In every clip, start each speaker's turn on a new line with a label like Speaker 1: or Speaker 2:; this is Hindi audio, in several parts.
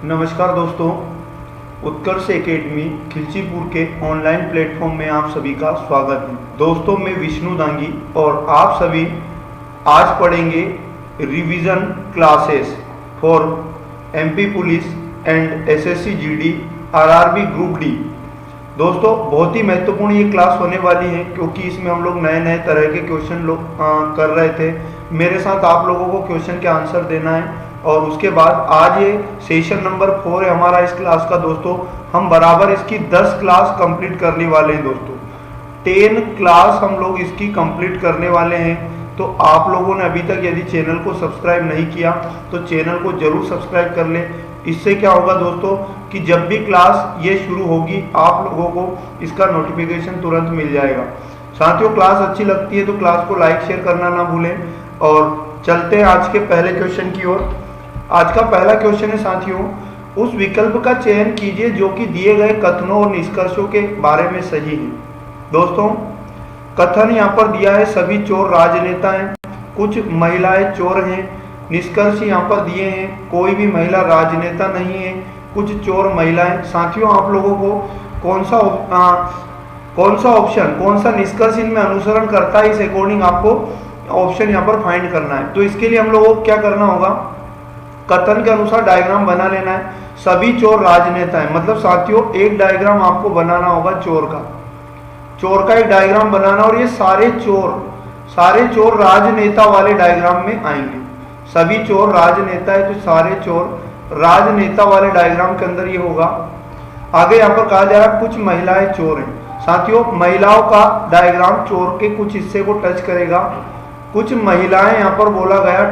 Speaker 1: नमस्कार दोस्तों, उत्कर्ष एकेडमी खिलचीपुर के ऑनलाइन प्लेटफॉर्म में आप सभी का स्वागत है। दोस्तों, मैं विष्णु दांगी और आप सभी आज पढ़ेंगे revision classes for MP police and SSC GD RRB group D. दोस्तों, बहुत ही महत्वपूर्ण ये क्लास होने वाली है क्योंकि इसमें हम लोग नए नए तरह के क्वेश्चन कर रहे थे। मेरे साथ आप लोगों को क्वेश्चन के आंसर देना है और उसके बाद आज ये सेशन नंबर 4 है हमारा इस क्लास का। दोस्तों, हम बराबर इसकी 10 क्लास कंप्लीट करने वाले हैं। दोस्तों, 10 क्लास हम लोग इसकी कंप्लीट करने वाले हैं। तो आप लोगों ने अभी तक यदि चैनल को सब्सक्राइब नहीं किया तो चैनल को जरूर सब्सक्राइब कर लें। इससे क्या होगा दोस्तों कि जब भी क्लास ये शुरू होगी आप लोगों को इसका नोटिफिकेशन तुरंत मिल जाएगा। साथियों, क्लास अच्छी लगती है तो क्लास को लाइक शेयर करना ना भूलें। और चलते हैं आज के पहले क्वेश्चन की ओर। आज का पहला क्वेश्चन है साथियों, उस विकल्प का चयन कीजिए जो कि दिए गए कथनों और निष्कर्षों के बारे में सही है। दोस्तों, कथन यहाँ पर दिया है सभी चोर राजनेता हैं, कुछ महिलाएं चोर हैं। निष्कर्ष यहाँ पर दिए हैं कोई भी महिला राजनेता नहीं है, कुछ चोर महिलाएं। साथियों, आप लोगों को कौन सा ऑप्शन, कौन सा निष्कर्ष इनमें अनुसरण करता है, इस अकॉर्डिंग आपको ऑप्शन यहाँ पर फाइंड करना है। तो इसके लिए हम लोगों को क्या करना होगा, कथन के अनुसार डायग्राम बना लेना है। सभी चोर राजनेता है, मतलब साथियों एक डायग्राम आपको बनाना होगा चोर का एक डायग्राम बनाना, और ये सारे चोर राजनेता वाले डायग्राम में आएंगे। सभी चोर राजनेता है तो सारे चोर राजनेता वाले डायग्राम के अंदर ये होगा। आगे यहाँ पर कहा जा रहा है कुछ महिलाएं चोर हैं। साथियों, महिलाओं का डायग्राम चोर के कुछ हिस्से को टच करेगा। कुछ महिलाएं यहाँ पर बोला गया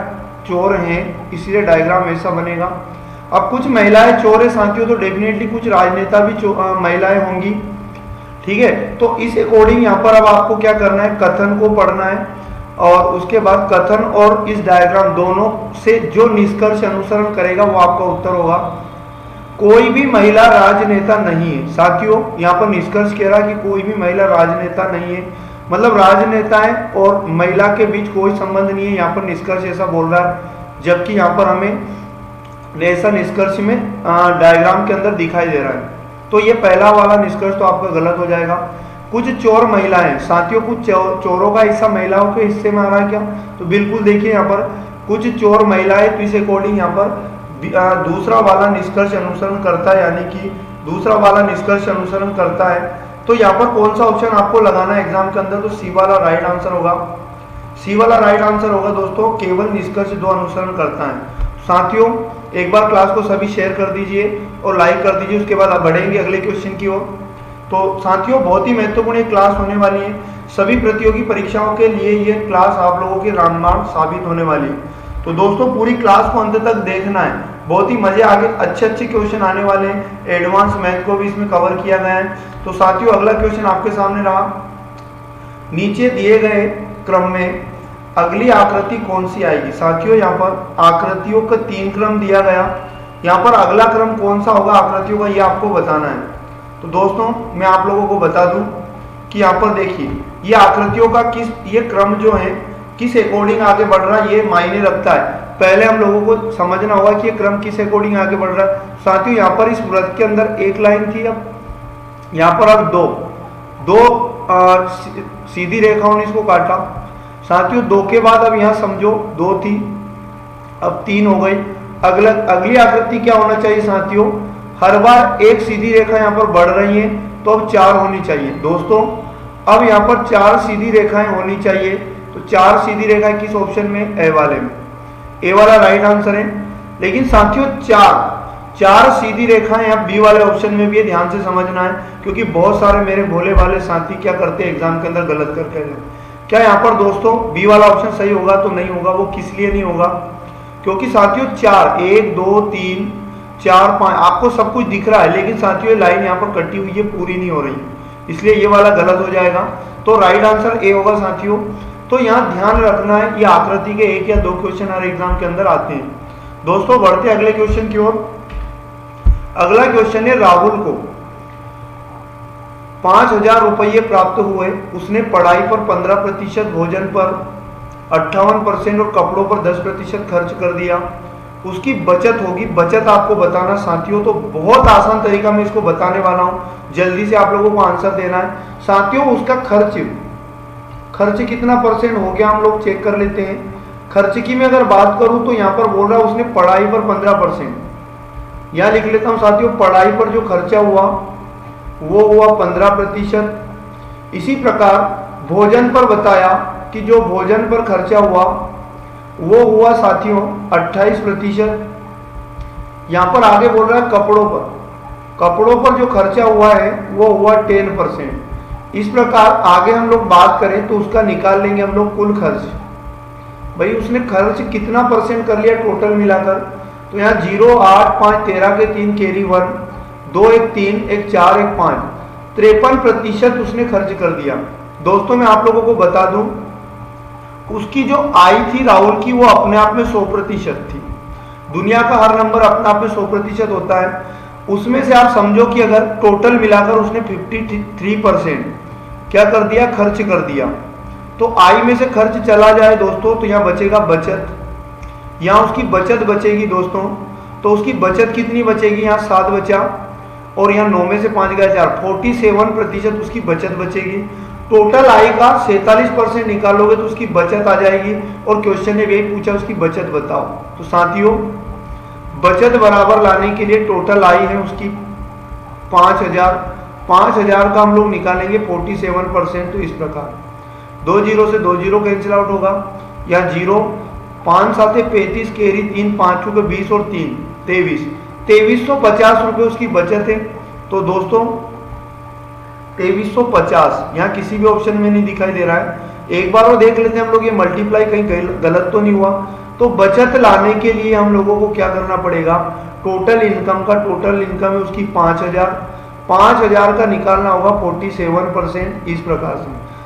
Speaker 1: चोर हैं, इसलिए डायग्राम ऐसा बनेगा। अब कुछ महिलाएं चोर है साथियों, तो डेफिनेटली कुछ राजनेता भी महिलाएं होंगी। ठीक है, तो इस अकॉर्डिंग यहाँ पर अब आपको क्या करना है, कथन को पढ़ना है और उसके बाद कथन और इस डायग्राम दोनों से जो निष्कर्ष अनुसरण करेगा वो आपका उत्तर होगा। कोई भी महिला राजनेता नहीं है। साथियों, यहाँ पर निष्कर्ष कह रहा है कि कोई भी महिला राजनेता नहीं है, मतलब राजनेता है और महिला के बीच कोई संबंध नहीं है। यहाँ पर निष्कर्ष ऐसा बोल रहा है, जबकि यहाँ पर हमें ऐसा निष्कर्ष में डायग्राम के अंदर दिखाई दे रहा है। तो ये पहला वाला निष्कर्ष तो आपका गलत हो जाएगा। कुछ चोर महिलाएं, साथियों कुछ चोरों का हिस्सा महिलाओं के हिस्से में आ रहा है क्या, तो बिल्कुल देखिए यहाँ पर कुछ चोर महिलाएं, तो इस अकॉर्डिंग यहाँ पर दूसरा वाला निष्कर्ष अनुसरण करता है, यानी कि दूसरा वाला निष्कर्ष अनुसरण करता है। तो यहाँ पर कौन सा ऑप्शन आपको लगाना है एग्जाम के अंदर, तो सी वाला राइट आंसर होगा। सी वाला राइट आंसर होगा दोस्तों, केवल निष्कर्ष 2 अनुसरण करता है। साथियों, एक बार क्लास को सभी शेयर कर दीजिए और लाइक कर दीजिए, उसके बाद आप बढ़ेंगे अगले क्वेश्चन की ओर। तो साथियों, बहुत ही महत्वपूर्ण क्लास होने वाली है। सभी प्रतियोगी परीक्षाओं के लिए ये क्लास आप लोगों की रामबाण साबित होने वाली है। तो दोस्तों, पूरी क्लास को अंत तक देखना है, बहुत ही मजे आगे अच्छे क्वेश्चन आने वाले हैं। एडवांस मैथ को भी इसमें कवर किया गया है। तो साथियों, अगला क्वेश्चन आपके सामने रहा, नीचे दिए गए क्रम में अगली आकृति कौन सी आएगी। साथियों, यहाँ पर आकृतियों का 3 क्रम दिया गया, यहाँ पर अगला क्रम कौन सा होगा आकृतियों का, ये आपको बताना है। तो दोस्तों, मैं आप लोगों को बता दूं कि यहाँ पर देखिए ये आकृतियों का ये क्रम जो है किस अकॉर्डिंग आगे बढ़ रहा है, ये मायने रखता है। पहले हम लोगों को समझना होगा कि ये क्रम किस अकॉर्डिंग आगे बढ़ रहा है। साथियों, यहाँ पर इस वृत्त के अंदर एक लाइन थी, अब यहाँ पर अब दो सीधी रेखाओं ने इसको काटा। साथियों, 2 के बाद अब यहाँ समझो 2 थी, अब 3 हो गई। अगली आकृति क्या होना चाहिए साथियों, हर बार एक सीधी रेखा यहाँ पर बढ़ रही है तो अब 4 होनी चाहिए। दोस्तों, अब यहाँ पर 4 सीधी रेखाएं होनी चाहिए। तो 4 सीधी रेखाएं किस ऑप्शन में, ए वाले में, ए वाला राइट आंसर है। लेकिन साथियों, 4 सीधी रेखाएं अब बी वाले ऑप्शन में भी है, ध्यान से समझना है, क्योंकि बहुत सारे मेरे भोले वाले साथी क्या करते हैं एग्जाम के अंदर गलत करके। क्या यहाँ पर दोस्तों बी वाला ऑप्शन सही होगा, तो नहीं होगा। वो किस लिए नहीं होगा, क्योंकि साथियों 4 1 2 3 4 5 आपको सब कुछ दिख रहा है, लेकिन साथियों ये लाइन यहाँ पर कटी हुई है, पूरी नहीं हो रही, इसलिए ये वाला गलत हो जाएगा। तो राइट आंसर ए होगा साथियों। तो यहाँ ध्यान रखना है, ये आकृति के 1 या 2 क्वेश्चन हर एग्जाम के अंदर आते हैं। दोस्तों, बढ़ते अगले क्वेश्चन की ओर। अगला क्वेश्चन है, राहुल को 5,000 रुपये प्राप्त हुए, उसने पढ़ाई पर 15%, भोजन पर 58% और कपड़ों पर 10% खर्च कर दिया। उसकी बचत होगी। बचत आपको बताना साथियों, तो बहुत आसान तरीका मैं इसको बताने वाला हूं, जल्दी से आप लोगों को आंसर देना है साथियों। उसका खर्च कितना परसेंट हो गया हम लोग चेक कर लेते हैं। खर्च की मैं अगर बात करूं तो यहाँ पर बोल रहा है उसने पढ़ाई पर 15%, यहाँ लिख लेता हूं साथियों, पढ़ाई पर जो खर्चा हुआ वो हुआ 15%। इसी प्रकार भोजन पर बताया कि जो भोजन पर खर्चा हुआ वो हुआ साथियों 28%। यहाँ पर आगे बोल रहा है कपड़ों पर जो खर्चा हुआ है वो हुआ 10%। इस प्रकार आगे हम लोग बात करें तो उसका निकाल लेंगे हम लोग कुल खर्च। भाई उसने खर्च कितना परसेंट कर लिया टोटल मिलाकर, तो यहाँ 0, 8, 5, 13 के 3 कैरी 1, 2, 1, 3, 1, 4, 1, 5, 53% उसने खर्च कर दिया। दोस्तों मैं आप लोगों को बता दूं, उसकी जो आय थी राहुल की वो अपने आप में 100% थी। दुनिया का हर नंबर अपने आप में 100% होता है। उसमें से आप समझो कि अगर टोटल मिलाकर उसने 53% क्या कर दिया, खर्च कर दिया, तो आय में से खर्च चला जाए दोस्तों तो यहाँ बचेगा बचत, यहाँ उसकी बचत बचेगी दोस्तों। तो उसकी बचत कितनी बचेगी, यहाँ 7 बचा और यहाँ 9 में से 5 गया 4, 47% उसकी बचत बचेगी। टोटल आय का 47% निकालोगे तो उसकी बचत आ जाएगी। और क्वेश्चन ने यही पूछा उसकी बचत बताओ, तो साथियों बचत बराबर लाने के लिए टोटल आय है उसकी 5000 का हम लोग निकालेंगे 47%। तो इस प्रकार 2 0 से 2 0 कैंसिल आउट होगा, या 0, 5 7 35 कैरी 3, 5 के 20 और 3 2350 रुपये उसकी बचत है। तो दोस्तों 2350 यहाँ किसी भी ऑप्शन में नहीं दिखाई दे रहा है। एक बार और देख लेते हैं हम लोग, ये मल्टीप्लाई कहीं गलत तो नहीं हुआ। तो बचत लाने के लिए हम लोगों को क्या करना पड़ेगा, टोटल इनकम है उसकी 5000 का निकालना होगा 47%। इस प्रकार से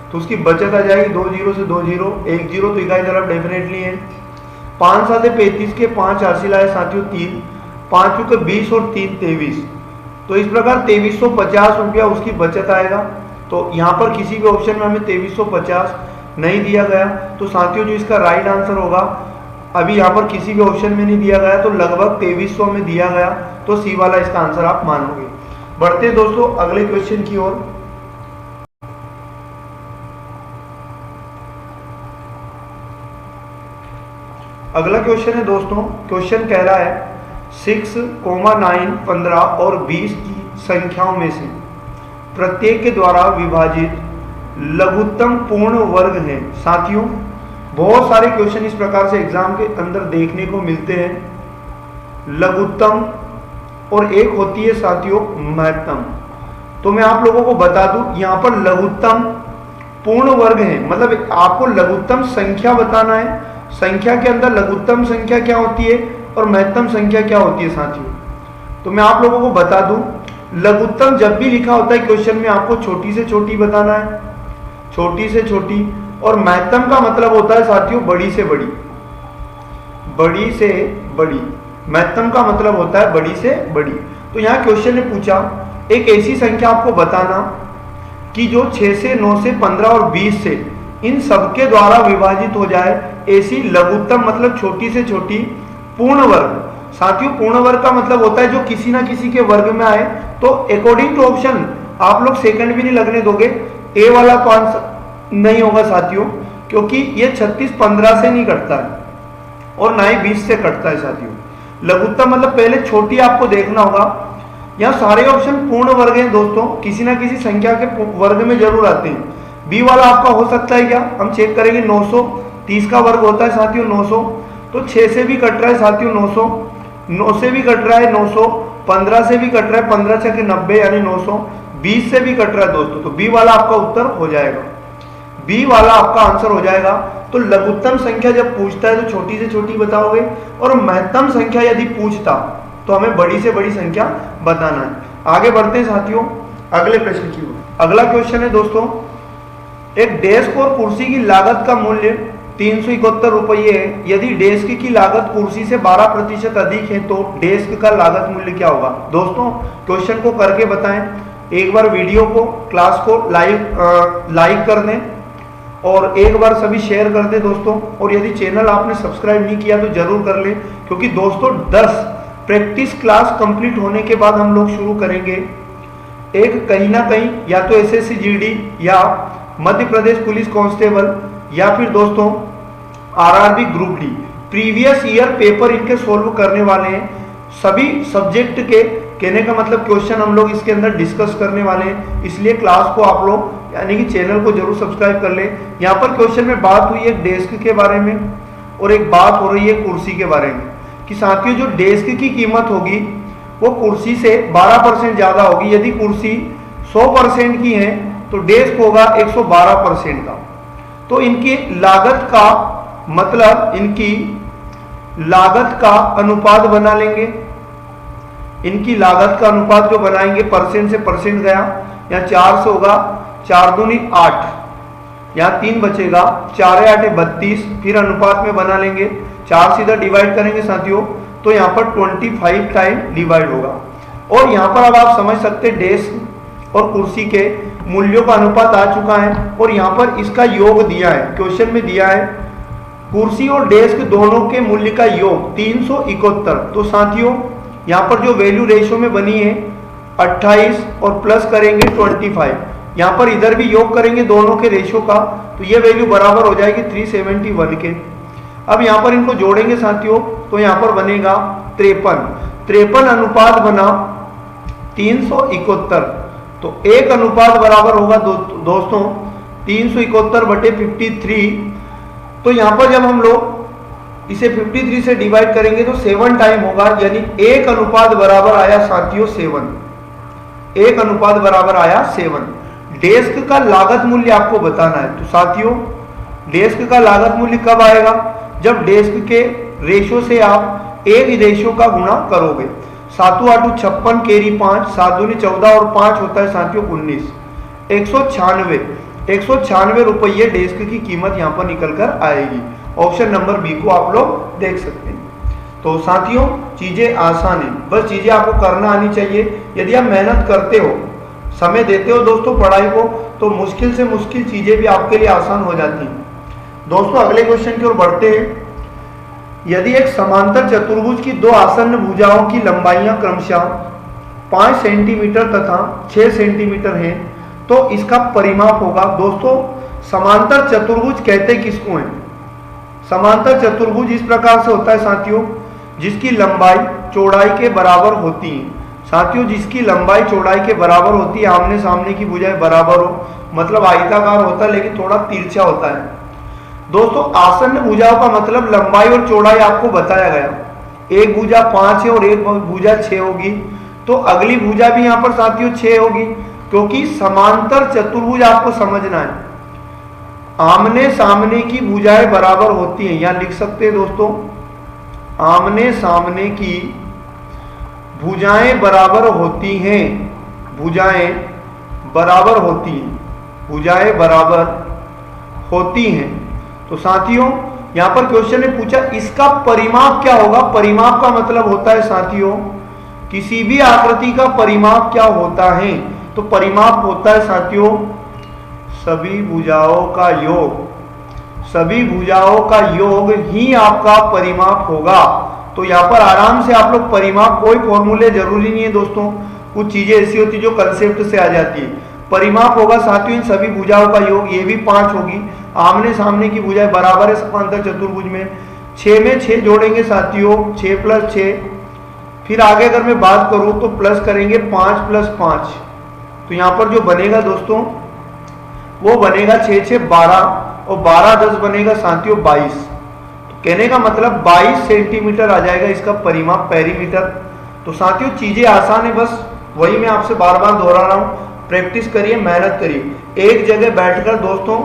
Speaker 1: तो उसकी बचत आ जाएगी 2 0 से 2 0, 1 0 तो इकाई तरफ डेफिनेटली है। 5 7 35 के 5 हासिल आए साथियों 3, 5 के 20 और 3 23। तो इस प्रकार 2350 रुपया उसकी बचत आएगा। तो यहाँ पर किसी भी ऑप्शन में हमें 2350 नहीं दिया गया, तो साथियों जो इसका राइट आंसर होगा, अभी यहाँ पर किसी भी ऑप्शन में नहीं दिया गया तो लगभग 2300 में दिया गया, तो सी वाला इसका आंसर आप मानोगे। बढ़ते हैं दोस्तों अगले क्वेश्चन की ओर। अगला क्वेश्चन है दोस्तों, क्वेश्चन कह रहा है 6, 9, 15 और 20 की संख्याओं में से प्रत्येक के द्वारा विभाजित लघुत्तम पूर्ण वर्ग है। साथियों बहुत सारे क्वेश्चन इस प्रकार से एग्जाम के अंदर देखने को मिलते हैं, लघुत्तम और एक होती है साथियों महत्तम। तो मैं आप लोगों को बता दूं, यहाँ पर लघुत्तम पूर्ण वर्ग है, मतलब आपको लघुत्तम संख्या बताना है। संख्या के अंदर लघुत्तम संख्या क्या होती है और महत्तम संख्या क्या होती है साथियों। तो मैं आप लोगों को बता दूं, लघुत्तम जब भी लिखा होता है क्वेश्चन में आपको छोटी से छोटी बताना है, छोटी से छोटी। और महत्तम का मतलब होता है साथियों बड़ी से बड़ी, बड़ी से बड़ी। महत्तम का मतलब होता है बड़ी से बड़ी। तो यहाँ क्वेश्चन ने पूछा एक ऐसी संख्या आपको बताना कि जो 6 से 9 से 15 और 20 से इन सबके द्वारा विभाजित हो जाए, ऐसी लघुत्तम मतलब छोटी से छोटी पूर्ण वर्ग। साथियों पूर्ण वर्ग का मतलब होता है जो किसी ना किसी के वर्ग में आए। तो अकॉर्डिंग टू ऑप्शन आप लोग सेकंड भी नहीं लगने दोगे, ए वाला तो आंसर नहीं होगा साथियों, क्योंकि ये 36 15 से नहीं कटता है और ना ही 20 से कटता है साथियों। लघुत्तम मतलब पहले छोटी आपको देखना होगा। यहाँ सारे ऑप्शन पूर्ण वर्ग हैं दोस्तों, किसी ना किसी संख्या के वर्ग में जरूर आते हैं। बी वाला आपका हो सकता है क्या, हम चेक करेंगे 930 का वर्ग होता है साथियों 900, तो 6 से भी कट रहा है साथियों 900, 9 से भी कट रहा है 900, 15 से भी कट रहा है 15 6 90 यानी 900, 20 से भी कट रहा है दोस्तों। तो बी वाला आपका उत्तर हो जाएगा, बी वाला आपका आंसर हो जाएगा। तो लघुत्तम संख्या जब पूछता है तो छोटी से छोटी बताओगे, और महत्तम संख्या यदि पूछता तो हमें बड़ी से बड़ी संख्या बताना है। आगे बढ़ते हैं साथियों अगले प्रश्न की ओर। अगला क्वेश्चन है दोस्तों, एक डेस्क और कुर्सी की लागत का मूल्य 371 रुपये है। यदि डेस्क की लागत कुर्सी से 12% अधिक है तो डेस्क का लागत मूल्य क्या होगा। दोस्तों क्वेश्चन को करके बताएं, एक बार वीडियो को क्लास को लाइक कर दें और एक बार सभी शेयर कर दें दोस्तों। और यदि चैनल आपने सब्सक्राइब नहीं किया तो जरूर कर लें, क्योंकि दोस्तों 10 प्रैक्टिस क्लास कंप्लीट होने के बाद हम लोग शुरू करेंगे एक कहीं ना कहीं या तो एसएससी जीडी या मध्य प्रदेश पुलिस कांस्टेबल या फिर दोस्तों RRB group D previous year paper इनके सोल्व करने वाले हैं। सभी सब्जेक्ट के कहने का मतलब क्वेश्चन हम लोग इसके अंदर डिस्कस करने वाले हैं, इसलिए क्लास को आप लोग यानी कि चैनल को जरूर सब्सक्राइब कर लें। यहाँ पर क्वेश्चन में बात हुई है डेस्क के बारे में और एक बात हो रही है कुर्सी के बारे में कि साथियों जो डेस्क की कीमत होगी वो कुर्सी से 12% ज़्यादा होगी। यदि कुर्सी 100% की है तो डेस्क होगा 112% का। तो इनकी लागत का मतलब इनकी लागत का अनुपात बना लेंगे। इनकी लागत का अनुपात जो बनाएंगे परसेंट से परसेंट गया, यहाँ 4 से होगा 4 दूनी 8, यहाँ 3 बचेगा, 4 8 32, फिर अनुपात में बना लेंगे 4 से इधर डिवाइड करेंगे साथियों तो यहाँ पर 25 टाइम डिवाइड होगा। और यहाँ पर अब आप समझ सकते हैं डेस्क और कुर्सी के मूल्यों का अनुपात आ चुका है और यहाँ पर इसका योग दिया है, क्वेश्चन में दिया है कुर्सी और डेस्क दोनों के मूल्य का योग 371। तो साथियों यहाँ पर जो वैल्यू रेशो में बनी है 28 और प्लस करेंगे 25, यहाँ पर इधर भी योग करेंगे दोनों के रेशो का तो ये वैल्यू बराबर हो जाएगी 371 के। अब यहाँ पर इनको जोड़ेंगे साथियों तो यहाँ पर बनेगा 53 अनुपात बना 371। तो एक अनुपात बराबर होगा दोस्तों 371/53। तो यहाँ पर जब हम लोग इसे 53 से डिवाइड करेंगे तो 7 टाइम होगा, यानी एक अनुपात बराबर आया साथियों 7। एक अनुपात बराबर आया 7। डेस्क का लागत मूल्य आपको बताना है। तो साथियों डेस्क का लागत मूल्य कब आएगा? जब डेस्क के रेशो से आप एक रेशो का गुणा करोगे। 7 8 56 केरी 5, 7 दूनी 14 और 5 होता है साथियों 19। 196 रुपये डेस्क की कीमत यहाँ पर निकल कर आएगी। ऑप्शन नंबर बी को आप लोग देख सकते हैं। तो साथियों चीजें आसान है, बस चीजें आपको करना आनी चाहिए। यदि आप मेहनत करते हो, समय देते हो दोस्तों पढ़ाई को, तो मुश्किल से मुश्किल चीजें भी आपके लिए आसान हो जाती हैं। दोस्तों अगले क्वेश्चन की ओर बढ़ते हैं। यदि एक समांतर चतुर्भुज की दो आसन्न भुजाओं की लंबाइयां क्रमशः 5 सेंटीमीटर तथा 6 सेंटीमीटर हैं तो इसका परिमाप होगा। दोस्तों समांतर चतुर्भुज कहते किसको हैं? समांतर चतुर्भुज इस प्रकार से होता है साथियों जिसकी लंबाई चौड़ाई के बराबर होती है। साथियों जिसकी लंबाई चौड़ाई के बराबर होती है, आमने सामने की भुजाएं बराबर हो, मतलब आयताकार होता है लेकिन थोड़ा तिरछा होता है। दोस्तों आसन्न भुजाओं का मतलब लंबाई और चौड़ाई आपको बताया गया। एक भुजा 5 है और एक भुजा 6 होगी, तो अगली भुजा भी यहाँ पर साथियों 6 होगी, क्योंकि समांतर चतुर्भुज आपको समझना है। आमने सामने की भुजाएं बराबर होती हैं, यहां लिख सकते हैं दोस्तों आमने सामने की भुजाएं बराबर होती हैं। भुजाएं बराबर होती हैं, भुजाएं बराबर होती हैं। तो साथियों यहां पर क्वेश्चन ने पूछा इसका परिमाप क्या होगा। परिमाप का मतलब होता है साथियों किसी भी आकृति का परिमाप क्या होता है। तो परिमाप होता है साथियों सभी भुजाओं का योग। सभी भुजाओं का योग ही आपका परिमाप होगा। तो यहाँ पर आराम से आप लोग परिमाप, कोई फॉर्मूले जरूरी नहीं है दोस्तों, कुछ चीजें ऐसी होती जो कंसेप्ट से आ जाती है। परिमाप होगा साथियों इन सभी भुजाओं का योग, ये भी 5 होगी। आमने सामने की भुजाएं बराबर है समांतर चतुर्भुज में। 6 में 6 जोड़ेंगे साथियों 6 + 6, फिर आगे अगर मैं बात करूं तो प्लस करेंगे 5 + 5। तो यहाँ पर जो बनेगा दोस्तों वो बनेगा 6 6 12 और 12 10 बनेगा साथियों 22। तो कहने का मतलब 22 सेंटीमीटर आ जाएगा इसका परिमाप, पेरीमीटर। तो साथियों चीजें आसान है, बस वही मैं आपसे बार बार दोहरा रहा हूँ। प्रैक्टिस करिए, मेहनत करिए, एक जगह बैठकर दोस्तों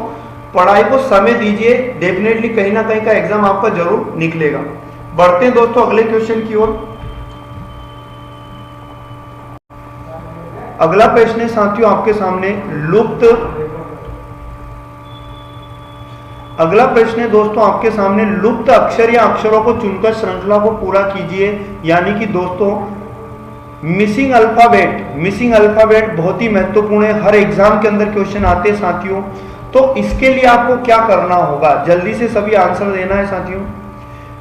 Speaker 1: पढ़ाई को समय दीजिए, डेफिनेटली कहीं ना कहीं का एग्जाम आपका जरूर निकलेगा। बढ़ते हैं दोस्तों अगले क्वेश्चन की ओर। अगला प्रश्न है साथियों आपके सामने लुप्त। अगला प्रश्न है दोस्तों आपके सामने लुप्त अक्षर या अक्षरों को चुनकर श्रृंखला को पूरा कीजिए। यानी कि दोस्तों मिसिंग अल्फाबेट, मिसिंग अल्फाबेट बहुत ही महत्वपूर्ण है, हर एग्जाम के अंदर क्वेश्चन आते हैं साथियों। तो इसके लिए आपको क्या करना होगा, जल्दी से सभी आंसर देना है साथियों।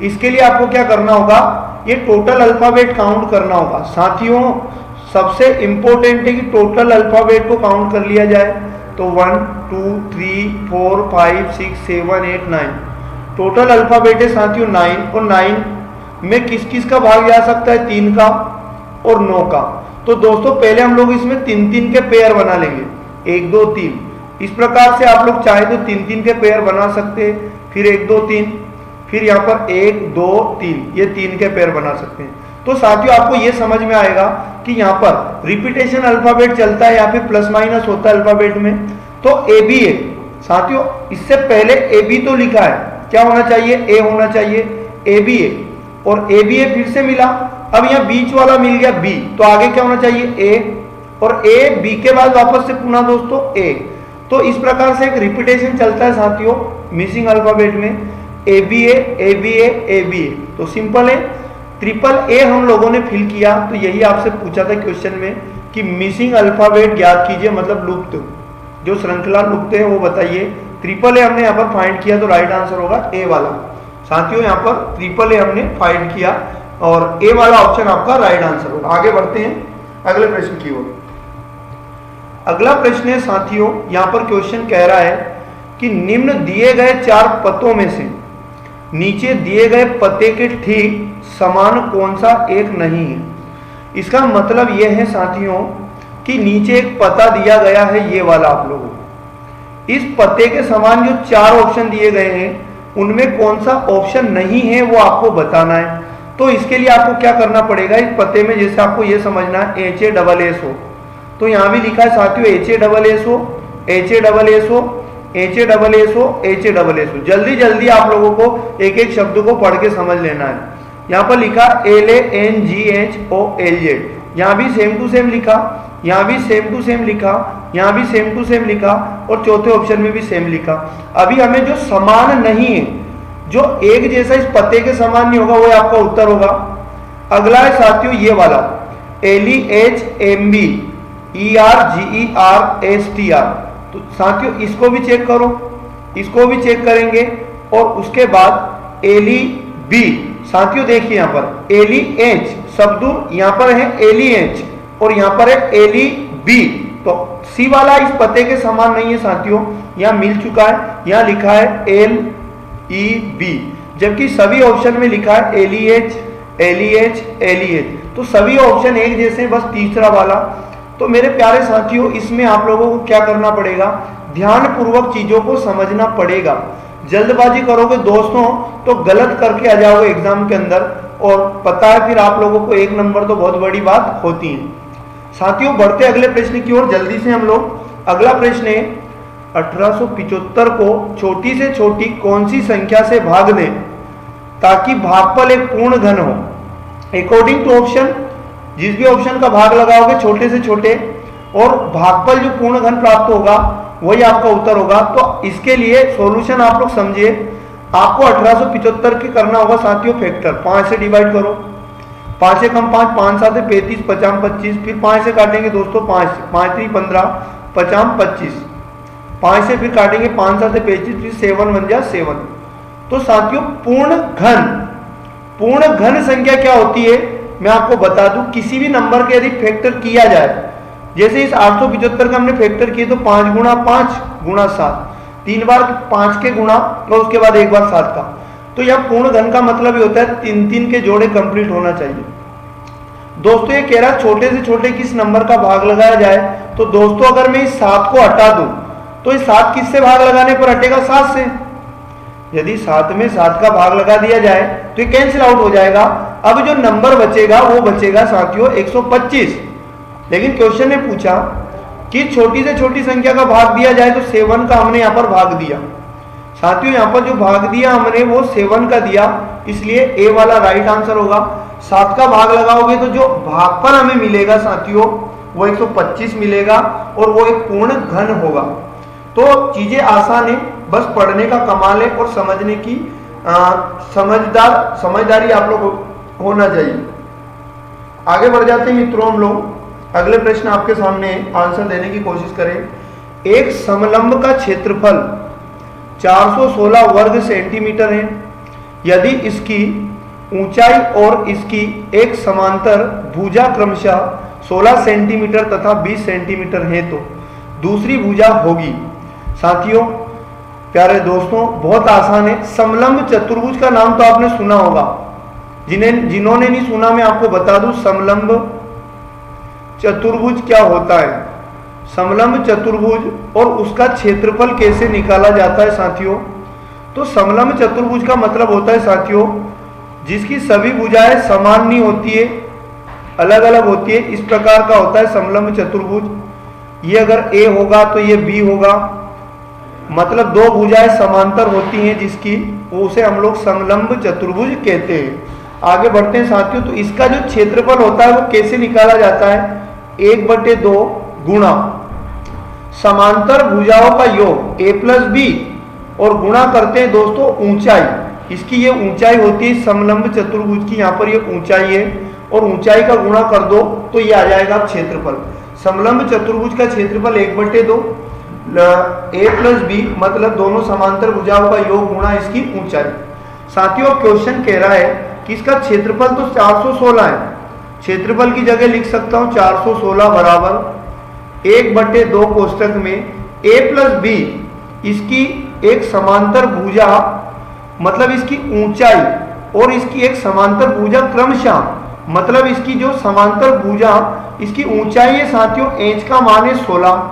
Speaker 1: इसके लिए आपको क्या करना होगा, ये टोटल अल्फाबेट काउंट करना होगा साथियों। सबसे इंपॉर्टेंट है कि टोटल अल्फाबेट को काउंट कर लिया जाए। तो 1 2 3 4 5 6 7 8 9 टोटल अल्फाबेट है साथियों 9, और 9 में किस किस का भाग जा सकता है, 3 का और 9 का। तो दोस्तों पहले हम लोग इसमें 3-3 के पेयर बना लेंगे, 1 2 3। इस प्रकार से आप लोग चाहे तो 3-3 के पेयर बना सकते हैं, फिर 1 2 3, फिर यहाँ पर 1 2 3, ये 3 के पेयर बना सकते हैं। तो साथियों आपको ये समझ में आएगा कि यहाँ पर रिपीटेशन अल्फाबेट चलता है या फिर प्लस माइनस होता है अल्फाबेट में। तो ए बी ए साथियों, इससे पहले ए बी तो लिखा है, क्या होना चाहिए, ए होना चाहिए, ए बी ए, और ए बी ए फिर से मिला। अब यहाँ बीच वाला मिल गया बी, तो आगे क्या होना चाहिए, ए, और ए बी के बाद वापस से पुनः दोस्तों ए। तो इस प्रकार से एक रिपीटेशन चलता है साथियों मिसिंग अल्फाबेट में, A B A, A B A, A B A. तो सिंपल है, ट्रिपल ए हम लोगों ने फिल किया। तो यही आपसे पूछा था क्वेश्चन में कि मिसिंग अल्फाबेट ज्ञात कीजिए, मतलब लुप्त, जो श्रृंखला लुप्त है वो बताइए। ट्रिपल ए हमने यहाँ पर फाइंड किया, तो राइट आंसर होगा ए वाला साथियों। यहाँ पर ट्रिपल ए हमने फाइंड किया और ए वाला ऑप्शन आपका राइट आंसर होगा। आगे बढ़ते हैं अगले प्रश्न की ओर। अगला प्रश्न है साथियों, यहाँ पर क्वेश्चन कह रहा है कि निम्न दिए गए 4 पतों में से नीचे दिए गए पते के ठीक समान कौन सा एक नहीं है। इसका मतलब यह है साथियों कि नीचे एक पता दिया गया है, ये वाला आप लोगों को, इस पते के समान जो 4 ऑप्शन दिए गए हैं उनमें कौन सा ऑप्शन नहीं है वो आपको बताना है। तो इसके लिए आपको क्या करना पड़ेगा, इस पते में जैसे आपको ये समझना है HASS हो, तो यहाँ भी लिखा है साथियों HASS हो, HASS हो, HASS हो, HASS हो। जल्दी जल्दी आप लोगों को एक एक शब्द को पढ़ के समझ लेना है। यहाँ पर लिखा LANGHOLZ, यहाँ भी सेम टू सेम लिखा, यहाँ भी सेम टू सेम लिखा, यहाँ भी सेम टू सेम लिखा, और चौथे ऑप्शन में भी सेम लिखा। अभी हमें जो समान नहीं है, जो एक जैसा इस पते के समान नहीं होगा, वो आपका उत्तर होगा। अगला है साथियों ये वाला LEHMBERGERSTR। तो साथियों इसको भी चेक करो, इसको भी चेक करेंगे, और उसके बाद LEB। साथियों देखिए यहाँ पर LEH शब्द यहाँ पर है LEH, और यहाँ पर है LEB। तो सी वाला इस पते के समान नहीं है साथियों, यहाँ मिल चुका है, यहाँ लिखा है LEB, जबकि सभी ऑप्शन में लिखा है LEH LEH LEH। तो सभी ऑप्शन एक जैसे, बस तीसरा वाला। तो मेरे प्यारे साथियों इसमें आप लोगों को क्या करना पड़ेगा, ध्यान पूर्वक चीजों को समझना पड़ेगा। जल्दबाजी करोगे दोस्तों तो गलत करके आ जाओगे एग्जाम के अंदर, और पता है फिर आप लोगों को 1 नंबर तो बहुत बड़ी बात होती है। साथियों बढ़ते अगले प्रश्न की ओर जल्दी से हम लोग। अगला प्रश्न है 1875 को छोटी से छोटी कौन सी संख्या से भाग दें ताकि भागफल एक पूर्ण घन हो। अकॉर्डिंग टू ऑप्शन, जिस भी ऑप्शन का भाग लगाओगे छोटे से छोटे, और भागफल जो पूर्ण घन प्राप्त होगा वही आपका उत्तर होगा। तो इसके लिए सॉल्यूशन आप लोग समझिए, आपको 1875 के करना होगा साथियों फैक्टर, 5 से डिवाइड करो, 5 से कम 5, 5 7 35, 50 25, फिर 5 से काटेंगे दोस्तों 5 3 15, 50 25, 5 से फिर काटेंगे 5 7 35, फिर 7 1 जा 7। तो साथियों पूर्ण घन संख्या क्या होती है मैं आपको बता दूं, किसी भी नंबर के यदि फैक्टर किया जाए, जैसे इस 875 का हमने फैक्टर किए तो 5 गुणा 5 गुणा 7, 3 बार 5 के गुणा और उसके बाद 1 बार 7 का। तो यह पूर्ण घन का मतलब ये होता है 3-3 के जोड़े कंप्लीट होना चाहिए। दोस्तों ये कह रहा है छोटे से छोटे किस नंबर का भाग लगाया जाए। तो दोस्तों अगर मैं इस 7 को हटा दूं तो इस 7 किससे भाग लगाने पर हटेगा, 7 से। यदि 7 में 7 का भाग लगा दिया जाए तो ये कैंसिल आउट हो जाएगा। अब जो नंबर बचेगा वो बचेगा साथियों 125। लेकिन क्वेश्चन ने पूछा कि छोटी से छोटी संख्या का भाग दिया जाए, तो 7 का हमने यहाँ पर भाग दिया। साथियों यहाँ पर जो भाग दिया हमने वो 7 का दिया, इसलिए ए वाला राइट आंसर होगा। 7 का भाग लगाओगे तो जो भागफल हमें मिलेगा साथियों वो 125 मिलेगा, और वो एक पूर्ण घन होगा। तो चीजें आसान है, बस पढ़ने का कमाल है और समझने की समझदारी आप लोग होना चाहिए। आगे बढ़ जाते हैं मित्रों हम लोग। अगले प्रश्न आपके सामने आंसर देने की कोशिश करें। एक समलंब का क्षेत्रफल 416 वर्ग सेंटीमीटर है। यदि इसकी ऊंचाई और इसकी एक समांतर भुजा क्रमशः 16 सेंटीमीटर तथा 20 सेंटीमीटर है तो दूसरी भुजा होगी। साथियों, प्यारे दोस्तों, बहुत आसान है। समलंब चतुर्भुज का नाम तो आपने सुना होगा, जिन्होंने नहीं सुना मैं आपको बता दूं समलंब चतुर्भुज क्या होता है। समलंब चतुर्भुज और उसका क्षेत्रफल कैसे निकाला जाता है साथियों। तो समलंब चतुर्भुज का मतलब होता है साथियों, जिसकी सभी भुजाएं समान नहीं होती है, अलग अलग होती है। इस प्रकार का होता है समलंब चतुर्भुज। ये अगर ए होगा तो ये बी होगा, मतलब दो भुजाएं समांतर होती हैं जिसकी, वो उसे हम लोग समलंब चतुर्भुज कहते हैं। आगे बढ़ते हैं साथियों। तो इसका जो क्षेत्रफल होता है वो कैसे निकाला जाता है, 1/2 गुणा समांतर भुजाओं का योग a प्लस बी और गुणा करते हैं दोस्तों ऊंचाई। इसकी ये ऊंचाई होती है समलंब चतुर्भुज की, यहाँ पर ये ऊंचाई है और ऊंचाई का गुणा कर दो तो ये आ जाएगा क्षेत्रफल। समलंब चतुर्भुज का क्षेत्रफल 1/2 a प्लस बी, मतलब दोनों समांतर भुजाओं का योग गुणा इसकी ऊंचाई। साथियों, क्वेश्चन कह रहा है कि इसका क्षेत्रफल तो 416 है, क्षेत्रफल की जगह लिख सकता हूं 416 बराबर 1/2 कोष्टक में a प्लस बी, इसकी एक समांतर भुजा मतलब इसकी ऊंचाई और इसकी एक समांतर भुजा क्रमशः, मतलब इसकी जो समांतर भुजा इसकी ऊंचाई है साथियों, एच का मान है 16।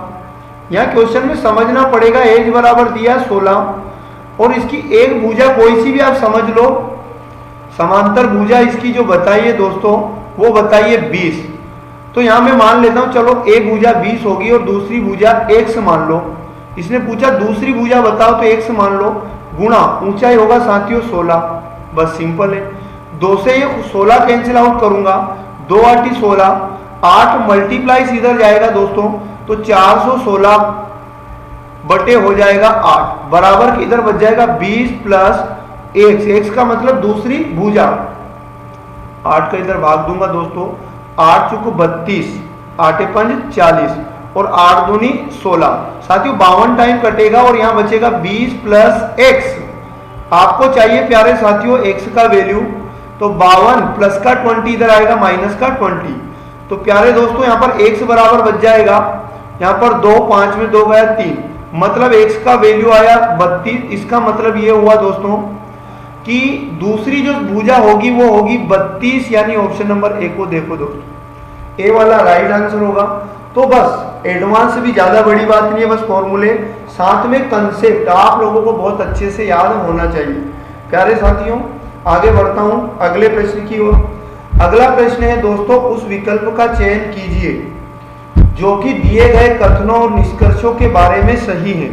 Speaker 1: यहाँ क्वेश्चन में समझना पड़ेगा, एच बराबर दिया 16 और इसकी एक भुजा कोई सी भी आप समझ लो, समांतर भुजा इसकी जो बताइए दोस्तों वो बताइए 20। तो यहां मैं मान लेता हूं, चलो एक भुजा 20 होगी और दूसरी भुजा x मान लो। इसने पूछा दूसरी भुजा बताओ तो x मान लो, गुणा ऊंचाई होगा साथियों 16। बस सिंपल है। 2 से ये 16 कैंसिल आउट करूंगा, 2 8 16, 8 मल्टीप्लाई इधर जाएगा दोस्तों तो 416 बटे हो जाएगा 8 बराबर इधर बच जाएगा 20 प्लस x का मतलब दूसरी भुजा। 8 का इधर भाग दूंगा दोस्तों, 8 चुको 32, 8 5 40 और 8 दूनी 16। साथियों 52 टाइम कटेगा और यहां बचेगा 20 प्लस x। आपको चाहिए प्यारे साथियों x का वैल्यू, तो 52 प्लस का 20 इधर आएगा माइनस का 20। तो प्यारे दोस्तों यहां पर x बराबर बच जाएगा, यहां पर 2 5 में 2 गया 3, मतलब x का वैल्यू आया 32। इसका मतलब ये हुआ दोस्तों कि दूसरी जो भुजा होगी वो होगी 32, यानी ऑप्शन नंबर ए को देखो दोस्तों, ए वाला राइट आंसर होगा। तो बस एडवांस भी ज्यादा बड़ी बात नहीं है, बस फॉर्मूले साथ में कंसेप्ट आप लोगों को बहुत अच्छे से याद होना चाहिए। प्यारे साथियों आगे बढ़ता हूं अगले प्रश्न की ओर। अगला प्रश्न है दोस्तों, उस विकल्प का चयन कीजिए जो कि दिए गए कथनों और निष्कर्षों के बारे में सही है।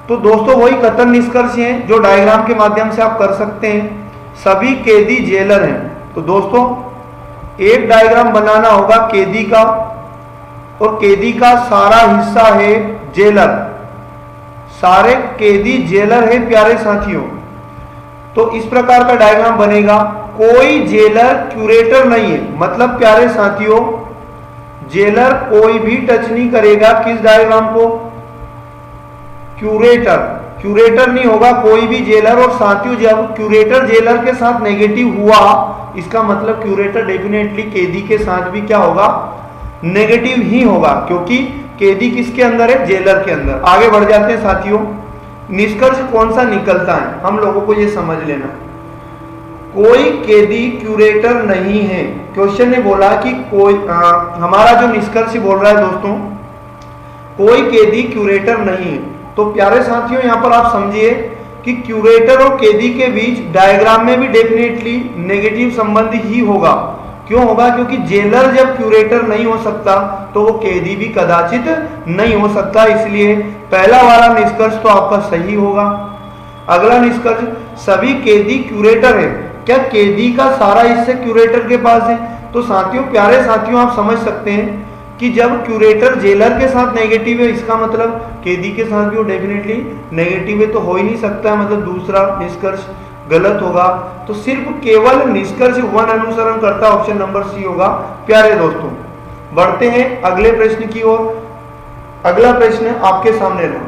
Speaker 1: तो दोस्तों वही कथन निष्कर्ष हैं जो डायग्राम के माध्यम से आप कर सकते हैं। सभी कैदी जेलर हैं। तो दोस्तों एक डायग्राम बनाना होगा कैदी का, और कैदी का सारा हिस्सा है जेलर, सारे कैदी जेलर है प्यारे साथियों। तो इस प्रकार का डायग्राम बनेगा। कोई जेलर क्यूरेटर नहीं है, मतलब प्यारे साथियों जेलर कोई भी टच नहीं करेगा किस डायग्राम को, क्यूरेटर नहीं होगा कोई भी जेलर। और साथियों जब क्यूरेटर जेलर के साथ नेगेटिव हुआ, इसका मतलब क्यूरेटर डेफिनेटली कैदी के साथ भी क्या होगा, नेगेटिव ही होगा, क्योंकि कैदी किसके अंदर है, जेलर के अंदर। आगे बढ़ जाते हैं साथियों, निष्कर्ष कौन सा निकलता है हम लोगों को ये समझ लेना। कोई कैदी क्यूरेटर नहीं है। क्वेश्चन ने बोला कि कोई हमारा जो निष्कर्ष बोल रहा है दोस्तों, कोई कैदी क्यूरेटर नहीं है। तो प्यारे साथियों यहां पर आप समझिए कि क्यूरेटर और कैदी के बीच डायग्राम में भी डेफिनेटली नेगेटिव संबंध ही होगा। क्यों होगा, क्योंकि जेलर जब क्यूरेटर नहीं हो सकता तो वो कैदी भी कदाचित नहीं हो सकता। इसलिए पहला वाला निष्कर्ष तो आपका सही होगा। अगला निष्कर्ष, सभी कैदी क्यूरेटर है। क्या कैदी का सारा हिस्सा क्यूरेटर के पास है? तो साथियों प्यारे साथियों आप समझ सकते हैं कि जब क्यूरेटर जेलर के साथ नेगेटिव है, इसका मतलब कैदी के साथ भी वो डेफिनेटली नेगेटिव है, तो हो ही नहीं सकता है, मतलब दूसरा निष्कर्ष गलत होगा। तो सिर्फ केवल निष्कर्ष 1 अनुसरण करता ऑप्शन नंबर सी होगा। प्यारे दोस्तों बढ़ते हैं अगले प्रश्न की ओर। अगला प्रश्न आपके सामने रहा।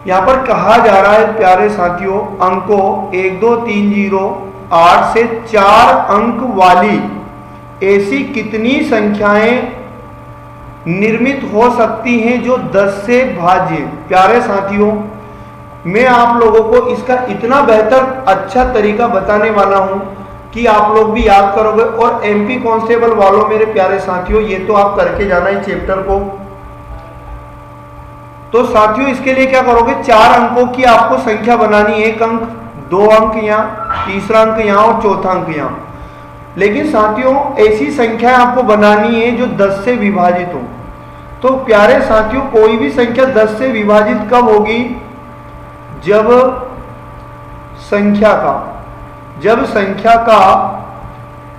Speaker 1: यहां पर कहा जा रहा है प्यारे साथियों, अंकों 1 2 3 0 8 से 4 अंक वाली ऐसी कितनी संख्याएं निर्मित हो सकती हैं जो 10 से भाज्य। प्यारे साथियों, मैं आप लोगों को इसका इतना बेहतर अच्छा तरीका बताने वाला हूं कि आप लोग भी याद करोगे। और एमपी कांस्टेबल वालों मेरे प्यारे साथियों, ये तो आप करके जाना है चैप्टर को। तो साथियों इसके लिए क्या करोगे, 4 अंकों की आपको संख्या बनानी, 1 अंक, 2 अंक यहाँ, तीसरा अंक यहाँ और चौथा अंक यहाँ। लेकिन साथियों ऐसी संख्या आपको बनानी है जो 10 से विभाजित हो। तो प्यारे साथियों कोई भी संख्या 10 से विभाजित कब होगी, जब संख्या का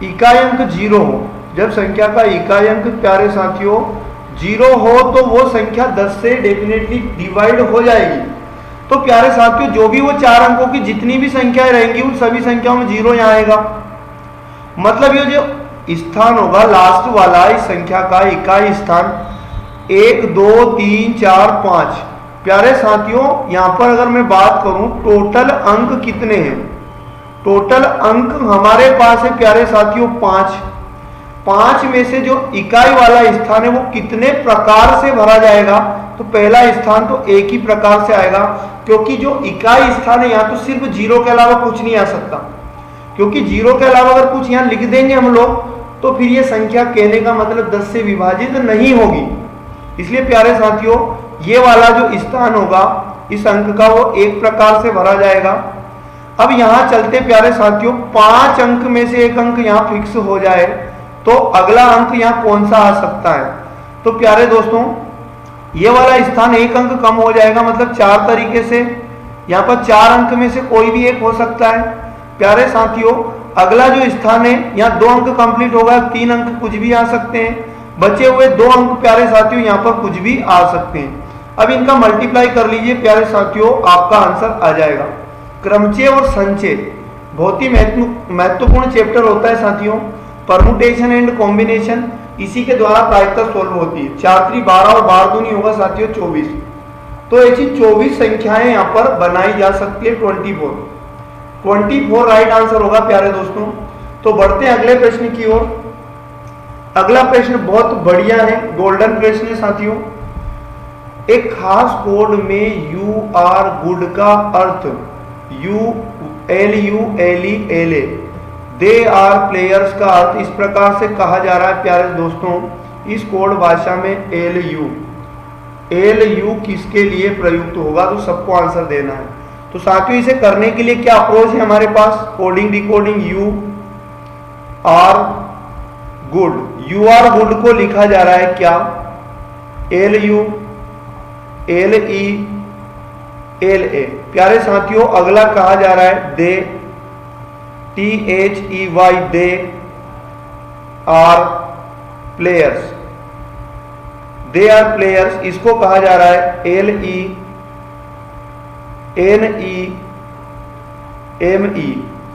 Speaker 1: इकाई अंक 0 हो। जब संख्या का इकाई अंक प्यारे साथियों 0 हो तो वो संख्या 10 से डेफिनेटली डिवाइड हो जाएगी। तो प्यारे साथियों जो भी वो 4 अंकों की जितनी भी संख्याएं रहेंगी उन सभी संख्याओं में 0 यहाँ आएगा। मतलब ये जो स्थान होगा लास्ट वाला इस संख्या का इकाई स्थान 1 2 3 4 5। प्यारे साथियों यहां पर अगर मैं बात करूं टोटल अंक कितने हैं, टोटल अंक हमारे पास है प्यारे साथियों 5। 5 में से जो इकाई वाला स्थान है वो कितने प्रकार से भरा जाएगा, तो पहला स्थान तो एक ही प्रकार से आएगा, क्योंकि जो इकाई स्थान है यहाँ तो सिर्फ 0 के अलावा कुछ नहीं आ सकता। क्योंकि 0 के अलावा अगर कुछ यहाँ लिख देंगे हम लोग तो फिर ये संख्या कहने का मतलब 10 से विभाजित नहीं होगी। इसलिए प्यारे साथियों ये वाला जो स्थान होगा इस अंक का वो एक प्रकार से भरा जाएगा। अब यहां चलते प्यारे साथियों 5 अंक में से एक अंक यहां फिक्स हो जाए तो अगला अंक यहां कौन सा आ सकता है। तो प्यारे दोस्तों ये वाला स्थान एक अंक कम हो जाएगा, मतलब 4 तरीके से यहां पर 4 अंक में से कोई भी एक हो सकता है। प्यारे साथियों अगला जो स्थान है यहाँ 2 अंक कंप्लीट होगा, 3 अंक कुछ भी आ सकते हैं, बचे हुए 2 अंक प्यारे साथियों यहाँ पर कुछ भी आ सकते हैं। अब इनका मल्टीप्लाई कर लीजिए प्यारे साथियों, आपका आंसर आ जाएगा। क्रमचय और संचय बहुत ही महत्वपूर्ण चैप्टर होता है साथियों। परमुटेशन एंड कॉम्बिनेशन इसी के द्वारा प्रायतः सोल्व होती है। 4 3 12 और 12 दूनी होगा साथियों 24। तो ऐसी 24 संख्याएं यहाँ पर बनाई जा सकती है। 24 राइट आंसर होगा प्यारे दोस्तों। तो बढ़ते हैं अगले प्रश्न की ओर। अगला प्रश्न बहुत बढ़िया है, गोल्डन प्रश्न है साथियों। एक खास कोड में यू आर गुड का अर्थ LULE दे आर प्लेयर्स का अर्थ इस प्रकार से कहा जा रहा है प्यारे दोस्तों। इस कोड भाषा में LU किसके लिए प्रयुक्त होगा, तो सबको आंसर देना है। तो साथियों इसे करने के लिए क्या अप्रोच है हमारे पास, coding decoding. You are good को लिखा जा रहा है क्या, LULE। प्यारे साथियों अगला कहा जा रहा है they, THEY they are players. They are players इसको कहा जा रहा है LENEME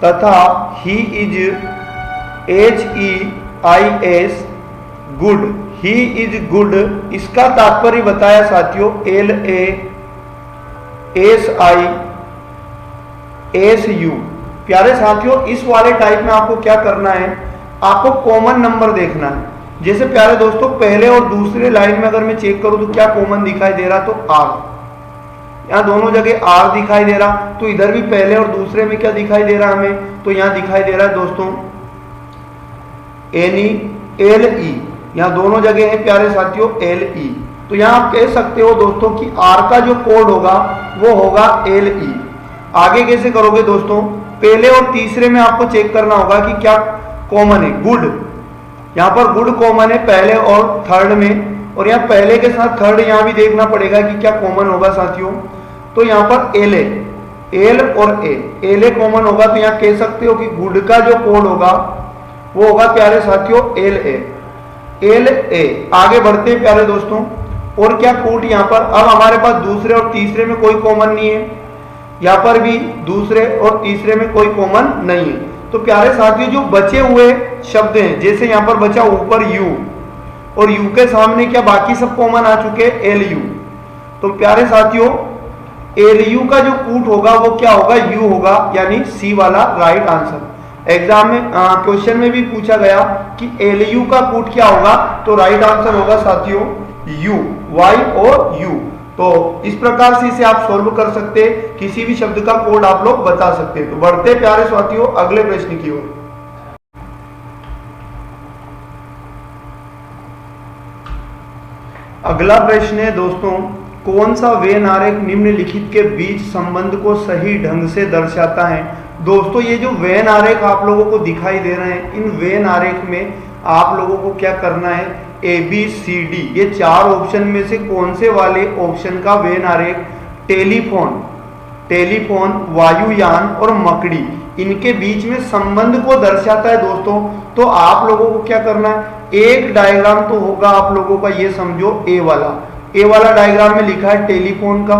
Speaker 1: तथा he is HEIS good. He is good इसका तात्पर्य बताया साथियों LASISU। प्यारे साथियों इस वाले टाइप में आपको क्या करना है, आपको कॉमन नंबर देखना है। जैसे प्यारे दोस्तों पहले और दूसरे लाइन में अगर मैं चेक करूं तो क्या कॉमन दिखाई दे रहा, तो R। यहाँ दोनों जगह R दिखाई दे रहा, तो इधर भी पहले और दूसरे में क्या दिखाई दे रहा हमें, तो यहाँ दिखाई दे रहा है दोस्तों LE। यहाँ दोनों जगह है प्यारे साथियों LE। तो यहाँ आप कह सकते हो दोस्तों कि R का जो कोड होगा वो होगा LE। आगे कैसे करोगे दोस्तों, पहले और तीसरे में आपको चेक करना होगा कि क्या कॉमन है, गुड। यहाँ पर गुड कॉमन है पहले और थर्ड में, और यहाँ पहले के साथ थर्ड यहाँ भी देखना पड़ेगा कि क्या कॉमन होगा साथियों। तो यहाँ पर L और A कॉमन होगा, तो यहाँ कह सकते हो कि गुड का जो कोड होगा वो होगा प्यारे साथियों LA। आगे बढ़ते हैं प्यारे दोस्तों, और क्या कोड यहाँ पर, अब हमारे पास दूसरे और तीसरे में कोई कॉमन नहीं है, यहाँ पर भी दूसरे और तीसरे में कोई कॉमन नहीं है। तो प्यारे साथियों जो बचे हुए शब्द हैं, जैसे यहाँ पर बचा ऊपर U, और यू के सामने क्या बाकी सब कॉमन आ चुके, एल यू। तो प्यारे साथियों एल यू का जो कूट होगा वो क्या होगा, यू होगा, यानी सी वाला राइट आंसर। एग्जाम में क्वेश्चन में भी पूछा गया कि एल यू का कूट क्या होगा, तो राइट आंसर होगा साथियों यू, वाई और यू। तो इस प्रकार से इसे आप सॉल्व कर सकते, किसी भी शब्द का कोड आप लोग बता सकते। तो बढ़ते प्यारे साथियों अगले प्रश्न की ओर। अगला प्रश्न है दोस्तों, कौन सा वेन आरेख निम्नलिखित के बीच संबंध को सही ढंग से दर्शाता है। दोस्तों ये जो वेन आरेख आप लोगों को दिखाई दे रहे हैं, इन वेन आरेख में आप लोगों को क्या करना है, ए बी सी डी ये 4 ऑप्शन में से कौन से वाले ऑप्शन का वेन आरेख टेलीफोन, वायुयान और मकड़ी इनके बीच में संबंध को दर्शाता है दोस्तों। तो आप लोगों को क्या करना है, एक डायग्राम तो होगा आप लोगों का, ये समझो ए वाला डायग्राम में लिखा है टेलीफोन का,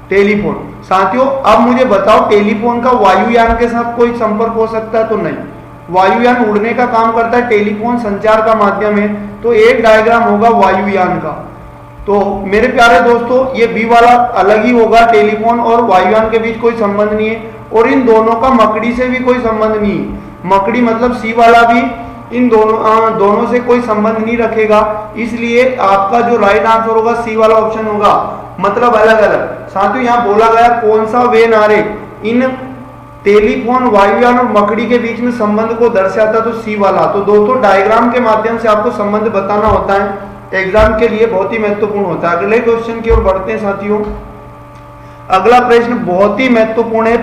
Speaker 1: टेलीफोन। साथियों अब मुझे बताओ टेलीफोन का वायुयान के साथ कोई संपर्क हो सकता है, तो नहीं, वायुयान उड़ने का काम करता है, टेलीफोन संचार का माध्यम है, तो एक डायग्राम होगा वायुयान का। तो मेरे प्यारे दोस्तों ये बी वाला अलग ही होगा, टेलीफोन और वायुयान के बीच कोई संबंध नहीं है, और इन दोनों का मकड़ी से भी कोई संबंध नहीं है। मकड़ी मतलब सी वाला भी इन दोनों से कोई संबंध नहीं रखेगा, इसलिए आपका जो राइट आंसर होगा सी वाला ऑप्शन होगा, मतलब अलग अलग। साथियों यहाँ बोला गया कौन सा वेन आरेख इन टेलीफोन, वायुयान और मकड़ी के बीच में संबंध को दर्शाता, तो सी वाला। तो दोस्तों डायग्राम के माध्यम से आपको संबंध बताना होता है, एग्जाम के लिए बहुत ही महत्वपूर्ण होता है। अगले क्वेश्चन की ओर बढ़ते हैं साथियों। अगला प्रश्न बहुत ही महत्वपूर्ण है,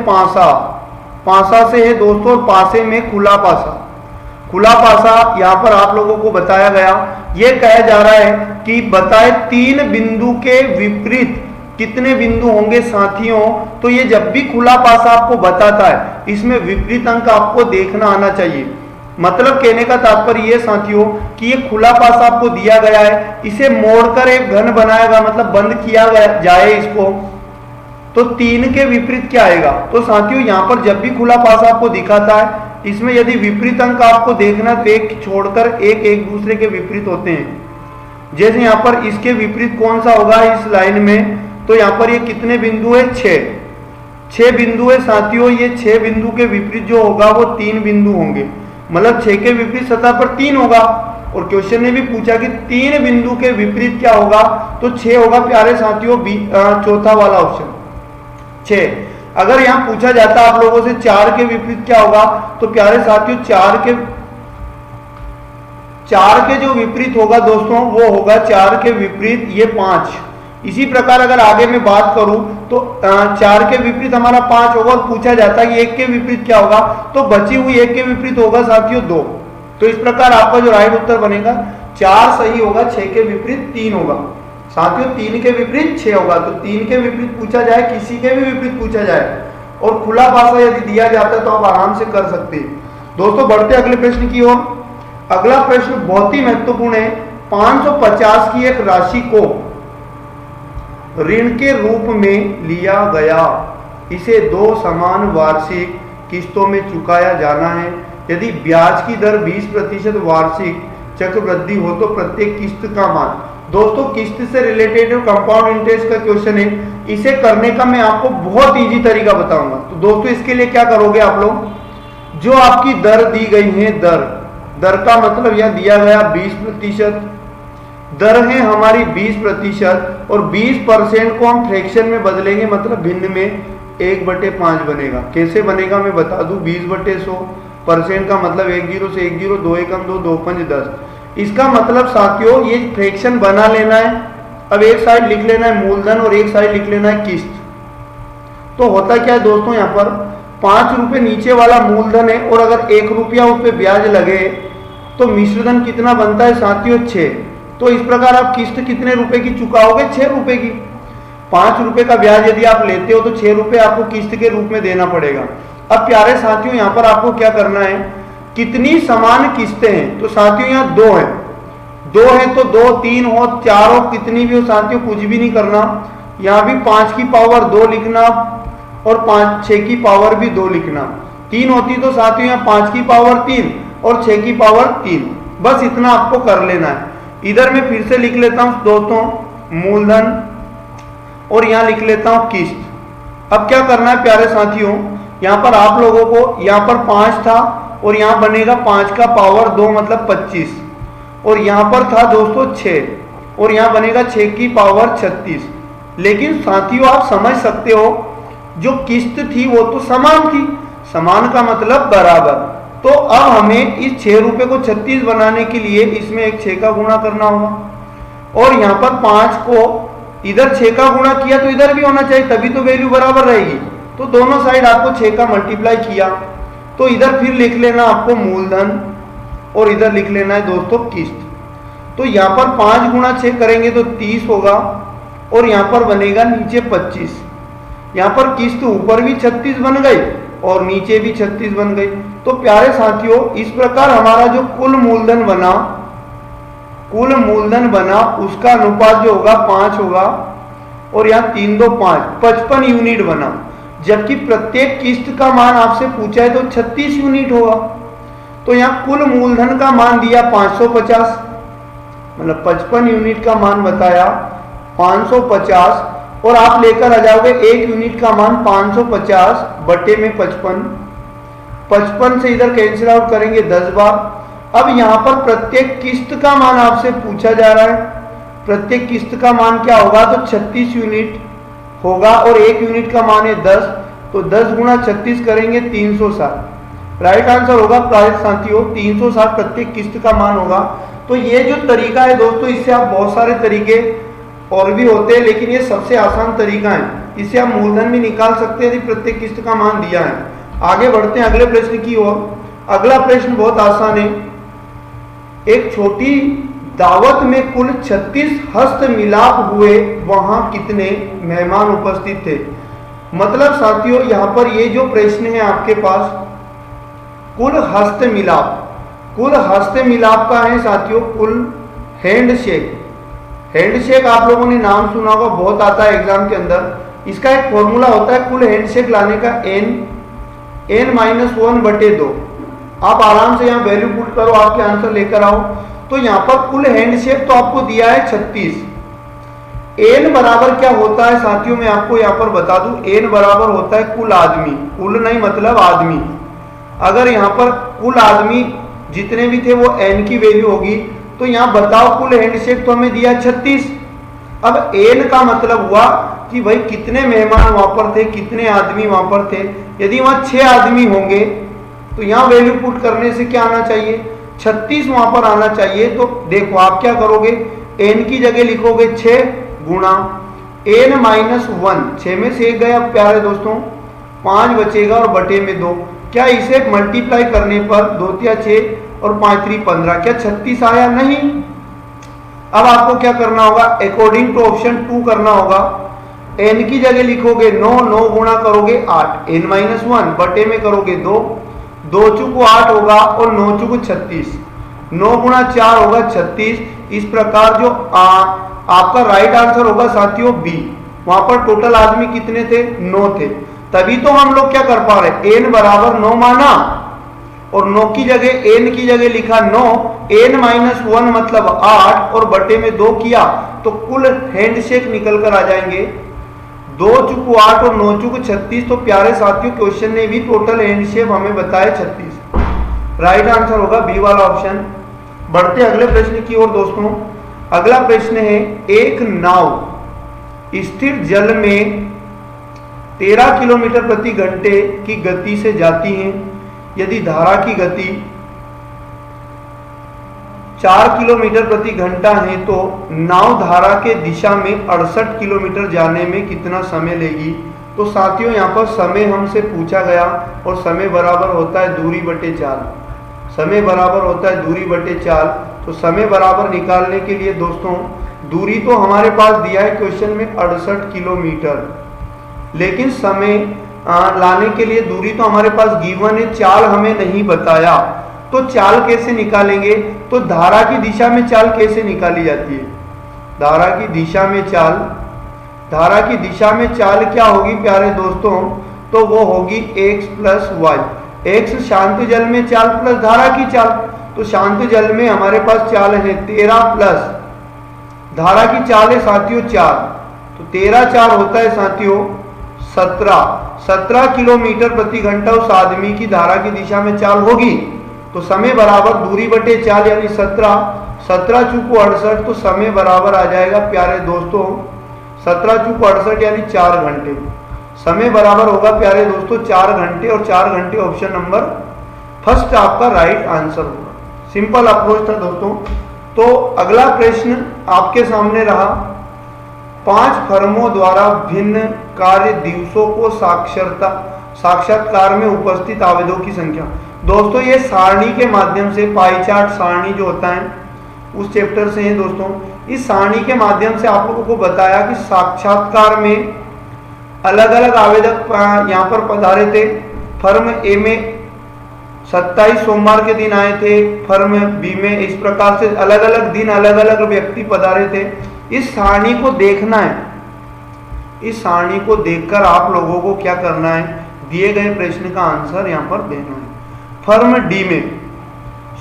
Speaker 1: पासा से है दोस्तों, पासे में खुला पासा यहां पर आप लोगों को बताया गया। यह कहा जा रहा है कि बताए 3 बिंदु के विपरीत कितने बिंदु होंगे साथियों। तो ये जब भी खुला पासा आपको बताता है इसमें विपरीत अंक आपको देखना आना चाहिए। मतलब कहने का तात्पर्य ये साथियों कि ये खुला पासा आपको दिया गया है, इसे मोड़कर एक घन बनाया गया, मतलब बंद किया गया जाए इसको, तो 3 के विपरीत क्या आएगा। तो साथियों यहां पर जब भी खुला पासा आपको दिखाता है इसमें यदि विपरीत अंक आपको देखना तो एक छोड़कर एक दूसरे के विपरीत होते हैं। जैसे यहां पर इसके विपरीत कौन सा होगा इस लाइन में, तो यहां पर ये कितने बिंदु है, 6 बिंदु है साथियों। ये 6 बिंदु के विपरीत जो होगा वो 3 बिंदु होंगे, मतलब 6 के विपरीत सतह पर 3 होगा। और क्वेश्चन ने भी पूछा कि 3 बिंदु के विपरीत क्या होगा, तो 6 होगा प्यारे साथियों, चौथा वाला ऑप्शन 6। अगर यहां पूछा जाता आप लोगों से 4 के विपरीत क्या होगा, तो प्यारे साथियों 4 के जो विपरीत होगा दोस्तों वो होगा 4 के विपरीत ये 5। इसी प्रकार अगर आगे मैं बात करूं तो 4 के विपरीत हमारा 5 होगा, और पूछा जाता है कि 1 के विपरीत क्या होगा, तो बची हुई 1 के विपरीत होगा साथियों 2। तो इस प्रकार आपका जो राइट उत्तर बनेगा 4 सही होगा, 6 के विपरीत 3 होगा साथियों, 3 के विपरीत 6 होगा। तो 3 के विपरीत पूछा जाए, किसी के भी विपरीत पूछा जाए और खुला पासा यदि दिया जाता है तो आप आराम से कर सकते हैं। दोस्तों बढ़ते अगले प्रश्न की ओर। अगला प्रश्न बहुत ही महत्वपूर्ण है, 550 की एक राशि को ऋण के रूप में लिया गया, इसे 2 समान वार्षिक किस्तों में चुकाया जाना है। यदि ब्याज की दर 20% वार्षिक चक्रवृद्धि हो तो प्रत्येक किस्त का मान। दोस्तों किस्त से रिलेटेड कंपाउंड इंटरेस्ट का क्वेश्चन है, इसे करने का मैं आपको बहुत इजी तरीका बताऊंगा। तो दोस्तों इसके लिए क्या करोगे आप लोग, जो आपकी दर दी गई है, दर का मतलब यह दिया गया 20%, दर है हमारी 20% और 20% को हम फ्रैक्शन में बदलेंगे, मतलब भिन्न में 1/5 बनेगा। कैसे बनेगा मैं बता दूं, 20/100% का मतलब 1 0 से 1 0, 2 1 2, 2 5 10। इसका मतलब साथियों ये फ्रैक्शन बना लेना है। अब एक साइड लिख लेना है मूलधन और एक साइड लिख लेना है किस्त। तो होता क्या है दोस्तों, यहाँ पर 5 रुपए नीचे वाला मूलधन है और अगर 1 रुपया उस पर ब्याज लगे तो मिश्रधन कितना बनता है साथियों, 6। तो इस प्रकार आप किस्त कितने रुपए की चुकाओगे, 6 रुपए की। 5 रुपए का ब्याज यदि आप लेते हो तो 6 रुपए आपको किस्त के रूप में देना पड़ेगा। अब प्यारे साथियों यहाँ पर आपको क्या करना है, कितनी समान किस्तें हैं, तो साथियों यहाँ 2 है, 2 है तो 2 3 हो 4 हो कितनी भी हो साथियों, कुछ भी नहीं करना। यहाँ भी 5 की पावर 2 लिखना और 6 की पावर भी 2 लिखना। 3 होती तो साथियों यहाँ 5 की पावर 3 और 6 की पावर 3, बस इतना आपको कर लेना है। इधर मैं फिर से लिख लेता हूं दोस्तों मूलधन और यहां लिख लेता हूं किस्त। अब क्या करना है प्यारे साथियों, यहां पर आप लोगों को यहां पर 5 था और यहां बनेगा 5 का पावर 2 मतलब 25, और यहां पर था दोस्तों 6 और यहां बनेगा 6 की पावर 36। लेकिन साथियों आप समझ सकते हो जो किस्त थी वो तो समान थी, समान का मतलब बराबर। तो अब हमें इस 6 रुपए को 36 बनाने के लिए इसमें एक 6 का गुणा करना होगा और यहां पर 5 को इधर 6 का गुणा किया तो इधर भी होना चाहिए, तभी तो वैल्यू बराबर रहेगी। तो दोनों साइड आपको 6 का मल्टीप्लाई किया तो इधर फिर लिख लेना आपको मूलधन और इधर लिख लेना है दोस्तों किस्त। तो यहां पर 5 गुणा 6 करेंगे तो 30 होगा और यहां पर बनेगा नीचे 25। यहां पर किस्त ऊपर भी 36 बन गई और नीचे भी 36 बन गई। तो प्यारे साथियों इस प्रकार हमारा जो कुल मूलधन बना उसका अनुपात जो होगा 5 होगा और यहाँ 3 2 5 55 यूनिट बना, जबकि प्रत्येक किस्त का मान आपसे पूछा है तो 36 यूनिट होगा। तो यहाँ कुल मूलधन का मान दिया 550, मतलब 55 यूनिट का मान बताया 550 और आप लेकर आ जाओगे 1 यूनिट का मान 550 बटे में 55 से इधर कैंसिल आउट करेंगे 10 बार। अब यहां पर प्रत्येक किस्त का मान आपसे पूछा जा रहा है, प्रत्येक किस्त का मान क्या होगा तो 36 यूनिट होगा और 1 यूनिट का मान है 10, तो 10 गुणा 36 करेंगे 360। राइट आंसर होगा प्यारे साथियों 360 प्रत्येक किस्त का मान होगा। तो ये जो तरीका है दोस्तों, इससे आप बहुत सारे तरीके और भी होते हैं लेकिन ये सबसे आसान तरीका है, इससे आप मूलधन भी निकाल सकते हैं यदि प्रत्येक किस्त का मान दिया है। आगे बढ़ते हैं अगले प्रश्न की ओर। अगला प्रश्न बहुत आसान है। एक छोटी दावत में कुल 36 हस्त मिलाप हुए, वहां कितने मेहमान उपस्थित थे। मतलब साथियों यहां पर ये जो प्रश्न है आपके पास कुल हस्त मिलाप का है साथियों, कुल हैंडशेक आप लोगों ने नाम सुना होगा, बहुत आता है एग्जाम के अंदर। इसका एक फॉर्मूला होता है कुल हैंडशेक लाने का n-1/2। आप आराम से यहाँ वैल्यू पुट करो, आपके आंसर लेकर आओ। तो यहाँ पर कुल हैंडशेक तो आपको दिया है 36। n बराबर क्या होता है साथियों, मैं आपको यहाँ पर बता दूं, n बराबर होता है कुल आदमी, कुल नहीं मतलब आदमी। अगर यहाँ पर कुल आदमी जितने भी थे वो n की वैल्यू होगी, तो यहाँ बताओ कुल हैंडशेक तो हमें दिया 36। अब n का मतलब हुआ कि भाई कितने मेहमान वहां पर थे, कितने आदमी वहां पर थे। यदि वहां 6 आदमी होंगे तो यहाँ वैल्यू पुट करने से क्या आना चाहिए 36 वहां पर आना चाहिए। तो देखो आप क्या करोगे, n की जगह लिखोगे 6 गुणा n-1, 6 में से 1 गया प्यारे दोस्तों, 5 बचेगा और बटे में 2। क्या इसे मल्टीप्लाई करने पर 2 या 6 और 5 3 15, क्या 36 आया? नहीं। अब आपको क्या करना होगा, अकॉर्डिंग टू ऑप्शन 2 करना होगा। n की जगह लिखोगे 9 गुणा करोगे 8, n-1 बटे में करोगे 2 चुको 8 होगा और 9 चुको 36, 9 गुणा 4 होगा 36। इस प्रकार जो आपका राइट आंसर होगा साथियों बी। वहां पर टोटल आदमी कितने थे 9 थे, तभी तो हम लोग क्या कर पा रहे, n बराबर 9 माना और 9 की जगह n की जगह लिखा 9, n-1 मतलब 8 और बटे में 2 किया तो कुल हैंडशेक निकल कर आ जाएंगे 2 चुको 8 और 9 चुको 36। तो प्यारे साथियों क्वेश्चन ने भी टोटल हैंडशेक हमें बताया 36। राइट आंसर होगा बी वाला ऑप्शन। बढ़ते अगले प्रश्न की ओर दोस्तों। अगला प्रश्न है, एक नाव स्थिर जल में 13 किलोमीटर प्रति घंटे की गति से जाती है। यदि धारा की गति 4 किलोमीटर प्रति घंटा है तो नाव धारा के दिशा में 68 किलोमीटर जाने में कितना समय लेगी। तो साथियों यहाँ पर समय हमसे पूछा गया और समय बराबर होता है दूरी बटे चाल, समय बराबर होता है दूरी बटे चाल। तो समय बराबर निकालने के लिए दोस्तों दूरी तो हमारे पास दिया है क्वेश्चन में 68 किलोमीटर, लेकिन समय लाने के लिए दूरी तो हमारे पास गिवन है, चाल हमें नहीं बताया। तो चाल कैसे निकालेंगे, तो धारा की दिशा में चाल कैसे निकाली जाती है, धारा की दिशा में चाल क्या होगी प्यारे दोस्तों, तो वो होगी x प्लस वाई। x शांत जल में चाल प्लस धारा की चाल, तो शांत जल में हमारे पास चाल है 13 प्लस धारा की चाल है साथियों 4, तो 13 4 होता है साथियों 17 किलोमीटर प्रति घंटा उस आदमी की धारा की दिशा में चाल होगी। तो समय बराबर दूरी बटे चाल यानी 17 चूको 68, तो समय बराबर आ जाएगा प्यारे दोस्तों 17 चूको 68 यानी 4 घंटे। समय बराबर होगा प्यारे दोस्तों 4 घंटे, और 4 घंटे ऑप्शन नंबर फर्स्ट आपका राइट आंसर होगा। सिंपल अप्रोच था दोस्तों। तो अगला प्रश्न आपके सामने रहा, 5 फर्मों द्वारा भिन्न कार्य दिवसों को साक्षात्कार में उपस्थित आवेदकों की संख्या। दोस्तों ये सारणी के माध्यम से, पाई चार्ट सारणी जो होता है उस चैप्टर से है दोस्तों। इस सारणी के माध्यम से आप लोगों को बताया कि साक्षात्कार में अलग अलग आवेदक यहाँ पर पधारे थे। फर्म ए में 27 सोमवार के दिन आए थे, फर्म बी में इस प्रकार से अलग अलग दिन अलग अलग व्यक्ति पधारे थे। इस सारणी को देखना है, इस सारणी को देखकर आप लोगों को क्या करना है, दिए गए प्रश्न का आंसर यहाँ पर देना है। फर्म डी में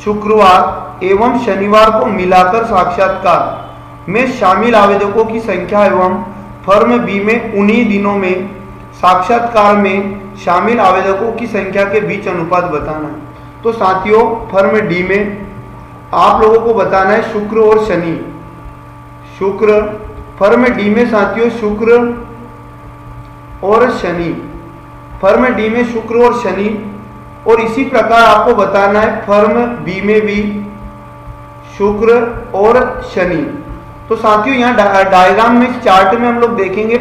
Speaker 1: शुक्रवार एवं शनिवार को मिलाकर साक्षात्कार में शामिल आवेदकों की संख्या एवं फर्म बी में उन्हीं दिनों में साक्षात्कार में शामिल आवेदकों की संख्या के बीच अनुपात बताना है। तो साथियों फर्म डी में आप लोगों को बताना है शुक्र और शनि। शुक्र फर्म डी में साथियों शुक्र और शनि, फर्म डी में शुक्र और शनि, और इसी प्रकार आपको बताना है फर्म बी में भी शुक्र और शनि। तो साथियों यहाँ डायग्राम में चार्ट में हम लोग देखेंगे,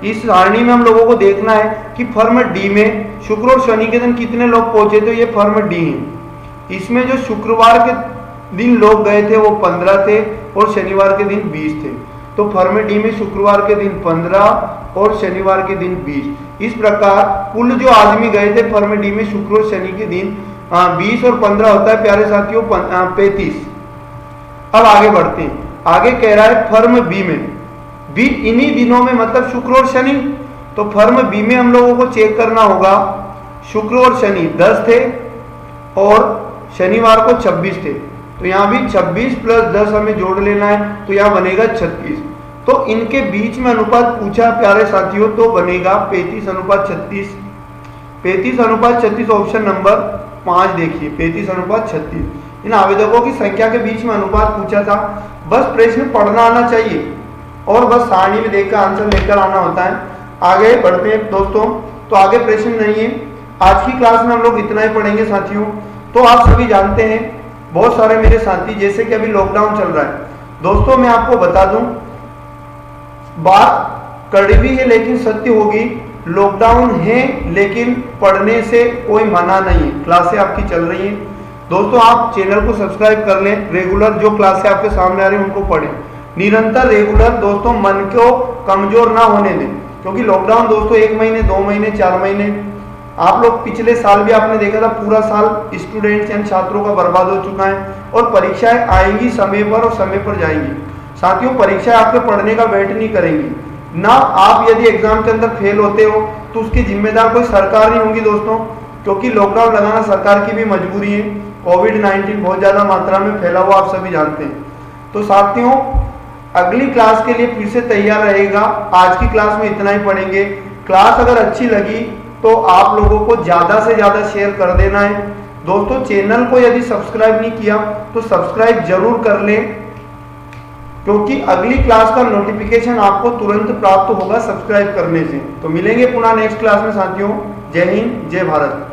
Speaker 1: इस सारणी में हम लोगों को देखना है कि फर्म डी में शुक्र और शनि के दिन कितने लोग पहुंचे, तो ये फर्म डी है। इसमें जो शुक्रवार के दिन लोग गए थे वो 15 थे और शनिवार के दिन 20 थे। तो फर्म डी में शुक्रवार के दिन 15 और शनिवार के दिन 20। इस प्रकार कुल जो आदमी गए थे फर्म डी में शुक्र और शनि के दिन 20 और 15 होता है प्यारे साथियों 35। अब आगे बढ़ते हैं, आगे कह रहा है फर्म बी में भी इन्हीं दिनों में, मतलब शुक्र और शनि। तो फर्म बी में हम लोगों को चेक करना होगा, शुक्र और शनि 10 थे और शनिवार को 26 थे। तो यहाँ भी 26 प्लस 10 हमें जोड़ लेना है, तो यहाँ बनेगा 36। तो इनके बीच में अनुपात पूछा प्यारे साथियों, तो बनेगा 35:36। 35:36 ऑप्शन नंबर 5 देखिए, 35:36 इन आवेदकों की संख्या के बीच में अनुपात पूछा था। बस प्रश्न पढ़ना आना चाहिए और बस सारणी में देखकर आंसर लेकर आना होता है। आगे बढ़ते हैं दोस्तों, तो आगे प्रश्न नहीं है। आज की क्लास में हम लोग इतना ही पढ़ेंगे साथियों। तो आप सभी जानते हैं, बहुत सारे मेरे साथी, जैसे कि अभी लॉकडाउन चल रहा है दोस्तों, मैं आपको बता दूं, बात कड़वी है लेकिन सत्य होगी। लॉकडाउन है लेकिन पढ़ने से कोई मना नहीं है, क्लासें आपकी चल रही हैं दोस्तों। आप चैनल को सब्सक्राइब कर लें, रेगुलर जो क्लासें आपके सामने आ रही हैं उनको पढ़ें निरंतर, रेगुलर दोस्तों। मन को कमजोर ना होने दें, क्योंकि लॉकडाउन दोस्तों 1 महीने 2 महीने 4 महीने, आप लोग पिछले साल भी आपने देखा था पूरा साल स्टूडेंट्स यानी छात्रों का बर्बाद हो चुका है। और परीक्षाएं आएंगी समय पर और समय पर जाएंगी साथियों। परीक्षाएं आपके पढ़ने का वेट नहीं करेंगी ना। आप यदि एग्जाम के अंदर फेल होते हो तो उसकी जिम्मेदार कोई सरकार नहीं होगी दोस्तों, क्योंकि लॉकडाउन लगाना सरकार की भी मजबूरी है। कोविड-19 बहुत ज्यादा मात्रा में फैला हुआ आप सभी जानते हैं। तो साथियों अगली क्लास के लिए फिर से तैयार रहेगा। आज की क्लास में इतना ही पढ़ेंगे। क्लास अगर अच्छी लगी तो आप लोगों को ज्यादा से ज्यादा शेयर कर देना है दोस्तों। चैनल को यदि सब्सक्राइब नहीं किया तो सब्सक्राइब जरूर कर लें, क्योंकि अगली क्लास का नोटिफिकेशन आपको तुरंत प्राप्त होगा सब्सक्राइब करने से। तो मिलेंगे पुनः नेक्स्ट क्लास में साथियों। जय हिंद, जय भारत।